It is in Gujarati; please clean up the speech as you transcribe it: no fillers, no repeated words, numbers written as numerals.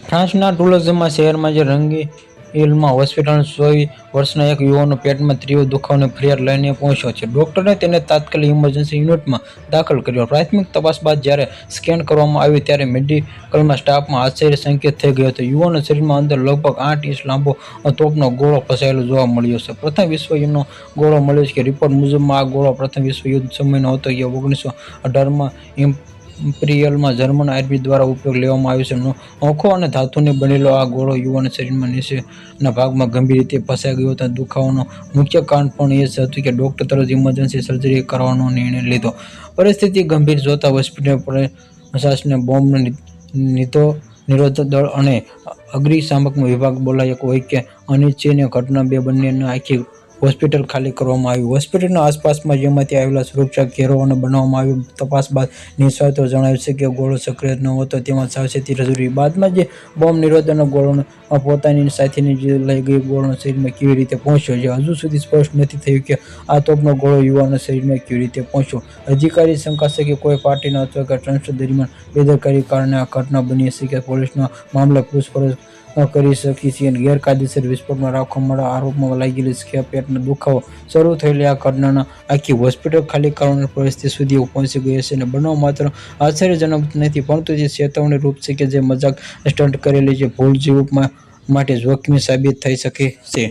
ફ્રાન્સના ટુલોઝમાં શહેરમાં જે રંગીલમાં હોસ્પિટલમાં 24 વર્ષના એક યુવાનનો પેટમાં તીવ્ર દુખાવાની ફરિયાદ લઈને પહોંચ્યો છે. ડોક્ટરે તેને તાત્કાલિક ઇમરજન્સી યુનિટમાં દાખલ કર્યો. પ્રાથમિક તપાસ બાદ જ્યારે સ્કેન કરવામાં આવ્યું ત્યારે મેડિકલમાં સ્ટાફમાં આશ્ચર્યચકિત થઈ ગયો હતો. યુવાનના શરીરમાં અંદર લગભગ 8 ઇંચ લાંબો તોપનો ગોળો ફસાયેલો જોવા મળ્યો છે. પ્રથમ વિશ્વયુદ્ધનો ગોળો મળ્યો છે. રિપોર્ટ મુજબ આ ગોળો પ્રથમ વિશ્વયુદ્ધ સમયનો હતો. 1918માં ઇમ્પિરિયલમાં જર્મન આર્મી દ્વારા ઉપયોગ લેવામાં આવ્યો છે. નોખો અને ધાતુથી બનેલો આ ગોળો યુવાનના શરીરમાં નીચેના ભાગમાં ગંભીર રીતે ફસાઈ ગયો હતો. દુખાવાનું મુખ્ય કારણ પણ એ જ હતું કે ડોક્ટર તરત ઇમરજન્સી સર્જરી કરવાનો નિર્ણય લીધો. પરિસ્થિતિ ગંભીર જોતા હોસ્પિટલ પ્રશાસને બોમ્બ નિરોધક દળ અને અગ્નિશામક વિભાગ બોલાવ્યો હોય કે અનિચ્છનીય ઘટના બંનેને આખી હોસ્પિટલ ખાલી કરવામાં આવી. હોસ્પિટલના આસપાસમાં જેમાંથી આવેલા સુરક્ષા ઘેરો બનાવવામાં આવ્યો. તપાસ બાદ નિષ્ણાતો જણાવે છે કે ગોળો સક્રિય ન હતો, તેમાં સાવચેતી જરૂરી. બાદમાં જે બોમ્બ નિરોધકનો ગોળો પોતાની સાથે લઈ ગઈ ગોળો શરીરમાં કેવી રીતે પહોંચ્યો છે, હજુ સુધી સ્પષ્ટ નથી થયું કે આ તોપનો ગોળો યુવાનના શરીરમાં કેવી રીતે પહોંચ્યો. અધિકારી શંકા છે કે કોઈ પાર્ટીના અથવા ટ્રાન્સફર દરમિયાન બેદરકારી કારણે આ ઘટના બની શકે. પોલીસના મામલે પૂછપરછ કરી શકી છે. ગેરકાયદેસર વિસ્ફોટમાં રાખવામાં આરોપમાં લાગેલી છે. પેટનો દુખાવો શરૂ થયેલી આ ઘટનાના આખી હોસ્પિટલ ખાલી કરવાની પરિસ્થિતિ સુધી પહોંચી ગઈ છે. બનાવ માત્ર આશ્ચર્યજનક નથી, પરંતુ તે ચેતવણી રૂપ છે કે જે મજાક સ્ટન્ટ કરેલી છે ભૂલ જીવ માટે જોખમી સાબિત થઈ શકે છે.